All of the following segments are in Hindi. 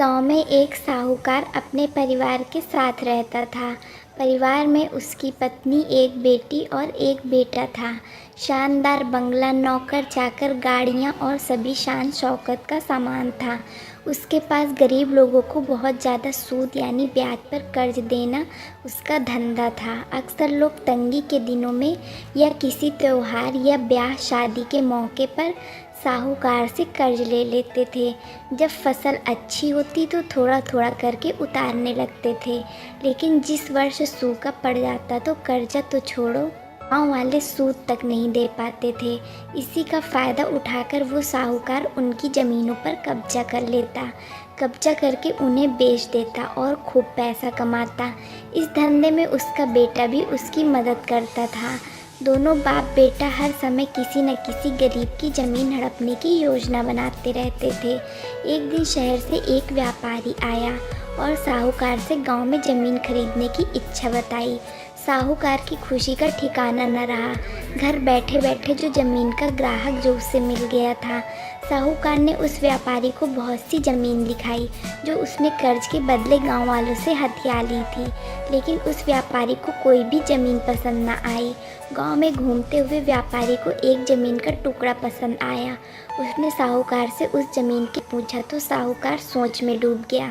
गांव में एक साहूकार अपने परिवार के साथ रहता था। परिवार में उसकी पत्नी, एक बेटी और एक बेटा था। शानदार बंगला, नौकर चाकर, गाड़ियां और सभी शान शौकत का सामान था। उसके पास गरीब लोगों को बहुत ज़्यादा सूद यानी ब्याज पर कर्ज देना उसका धंधा था। अक्सर लोग तंगी के दिनों में या किसी त्योहार या ब्याह शादी के मौके पर साहूकार से कर्ज ले लेते थे। जब फसल अच्छी होती तो थोड़ा थोड़ा करके उतारने लगते थे, लेकिन जिस वर्ष सूखा पड़ जाता तो कर्जा तो छोड़ो, गाँव वाले सूद तक नहीं दे पाते थे। इसी का फ़ायदा उठाकर वो साहूकार उनकी ज़मीनों पर कब्जा कर लेता। कब्जा करके उन्हें बेच देता और खूब पैसा कमाता। इस धंधे में उसका बेटा भी उसकी मदद करता था। दोनों बाप बेटा हर समय किसी न किसी गरीब की ज़मीन हड़पने की योजना बनाते रहते थे। एक दिन शहर से एक व्यापारी आया और साहूकार से गांव में ज़मीन खरीदने की इच्छा बताई। साहूकार की खुशी का ठिकाना न रहा। घर बैठे बैठे जो ज़मीन का ग्राहक जो उसे मिल गया था। साहूकार ने उस व्यापारी को बहुत सी ज़मीन दिखाई जो उसने कर्ज के बदले गांव वालों से हथिया ली थी, लेकिन उस व्यापारी को कोई भी ज़मीन पसंद न आई। गांव में घूमते हुए व्यापारी को एक ज़मीन का टुकड़ा पसंद आया। उसने साहूकार से उस ज़मीन की पूछा तो साहूकार सोच में डूब गया।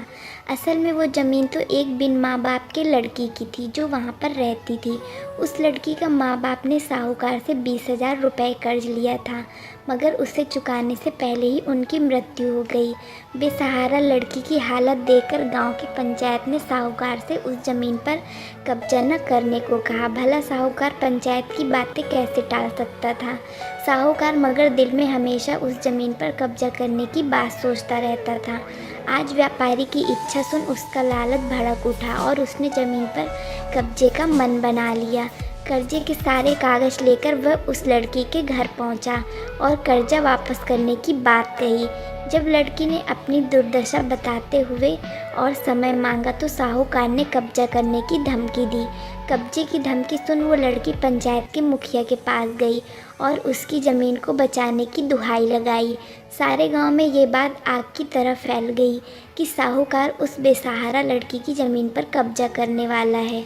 असल में वो ज़मीन तो एक बिन माँ बाप के लड़की की थी जो वहाँ पर रहती थी। उस लड़की का माँ बाप ने साहूकार से 20,000 रुपये कर्ज लिया था, मगर उसे चुकाने से पहले ही उनकी मृत्यु हो गई। बेसहारा लड़की की हालत देखकर गांव की पंचायत ने साहूकार से उस ज़मीन पर कब्जा न करने को कहा। भला साहूकार पंचायत की बातें कैसे टाल सकता था। साहूकार मगर दिल में हमेशा उस ज़मीन पर कब्जा करने की बात सोचता रहता था। आज व्यापारी की इच्छा सुन उसका लालच भड़क उठा और उसने ज़मीन पर कब्जे का मन बना लिया। कर्जे के सारे कागज़ लेकर वह उस लड़की के घर पहुंचा और कर्जा वापस करने की बात कही। जब लड़की ने अपनी दुर्दशा बताते हुए और समय मांगा तो साहूकार ने कब्जा करने की धमकी दी। कब्जे की धमकी सुन वो लड़की पंचायत के मुखिया के पास गई और उसकी ज़मीन को बचाने की दुहाई लगाई। सारे गांव में ये बात आग की तरह फैल गई कि साहूकार उस बेसहारा लड़की की ज़मीन पर कब्जा करने वाला है।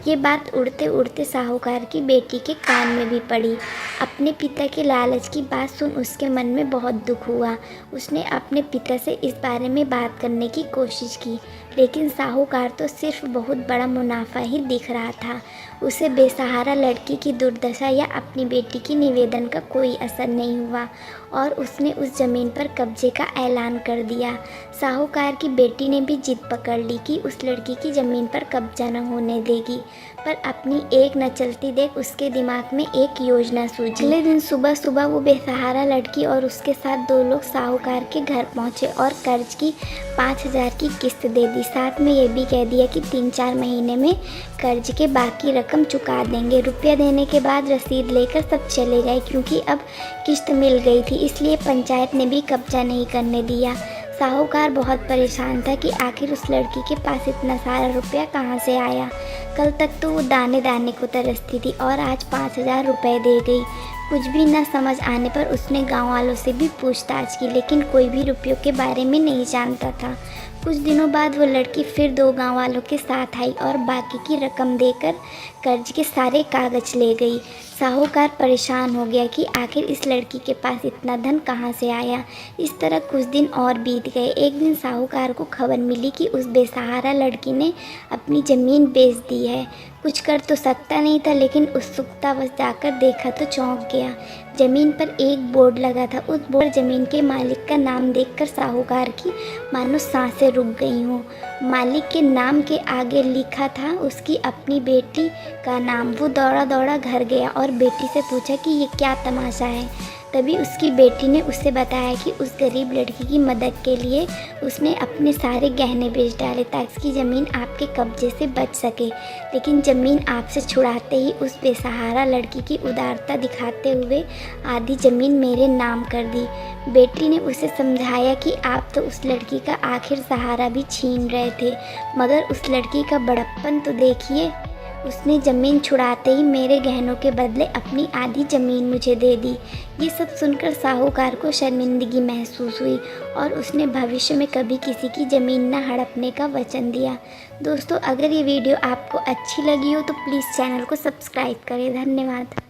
ये बात उड़ते उड़ते साहूकार की बेटी के कान में भी पड़ी। अपने पिता के लालच की बात सुन उसके मन में बहुत दुख हुआ। उसने अपने पिता से इस बारे में बात करने की कोशिश की, लेकिन साहूकार तो सिर्फ बहुत बड़ा मुनाफा ही दिख रहा था। उसे बेसहारा लड़की की दुर्दशा या अपनी बेटी की निवेदन का कोई असर नहीं हुआ और उसने उस ज़मीन पर कब्जे का ऐलान कर दिया। साहूकार की बेटी ने भी जिद पकड़ ली कि उस लड़की की ज़मीन पर कब्जा न होने देगी, पर अपनी एक न चलती देख उसके दिमाग में एक योजना सूझी। अगले दिन सुबह सुबह वो बेसहारा लड़की और उसके साथ 2 लोग साहूकार के घर पहुंचे और कर्ज की 5,000 की किस्त दे दी। साथ में ये भी कह दिया कि 3-4 महीने में कर्ज के बाकी रकम चुका देंगे। रुपया देने के बाद रसीद लेकर सब चले गए, क्योंकि अब किस्त मिल गई थी, इसलिए पंचायत ने भी कब्जा नहीं करने दिया। साहूकार बहुत परेशान था कि आखिर उस लड़की के पास इतना सारा रुपया कहाँ से आया। कल तक तो वो दाने दाने को तरसती थी और आज 5,000 रुपये दे गई। कुछ भी न समझ आने पर उसने गांव वालों से भी पूछताछ की, लेकिन कोई भी रुपयों के बारे में नहीं जानता था। कुछ दिनों बाद वो लड़की फिर 2 गांव वालों के साथ आई और बाकी की रकम देकर कर्ज के सारे कागज़ ले गई। साहूकार परेशान हो गया कि आखिर इस लड़की के पास इतना धन कहाँ से आया। इस तरह कुछ दिन और बीत गए। एक दिन साहूकार को खबर मिली कि उस बेसहारा लड़की ने अपनी ज़मीन बेच दी है। कुछ कर तो सकता नहीं था, लेकिन उत्सुकतावश जाकर देखा तो चौंक गया। ज़मीन पर एक बोर्ड लगा था। उस बोर्ड ज़मीन के मालिक का नाम देखकर साहूकार की मानो सांसें रुक गई हों। मालिक के नाम के आगे लिखा था उसकी अपनी बेटी का नाम। वो दौड़ा दौड़ा घर गया और बेटी से पूछा कि ये क्या तमाशा है। तभी उसकी बेटी ने उसे बताया कि उस गरीब लड़की की मदद के लिए उसने अपने सारे गहने बेच डाले ताकि उसकी ज़मीन आपके कब्जे से बच सके, लेकिन ज़मीन आपसे छुड़ाते ही उस बेसहारा लड़की की उदारता दिखाते हुए आधी ज़मीन मेरे नाम कर दी। बेटी ने उसे समझाया कि आप तो उस लड़की का आखिर सहारा भी छीन रहे थे, मगर उस लड़की का बड़प्पन तो देखिए। उसने ज़मीन छुड़ाते ही मेरे गहनों के बदले अपनी आधी ज़मीन मुझे दे दी। ये सब सुनकर साहूकार को शर्मिंदगी महसूस हुई और उसने भविष्य में कभी किसी की ज़मीन न हड़पने का वचन दिया। दोस्तों, अगर ये वीडियो आपको अच्छी लगी हो तो प्लीज़ चैनल को सब्सक्राइब करें। धन्यवाद।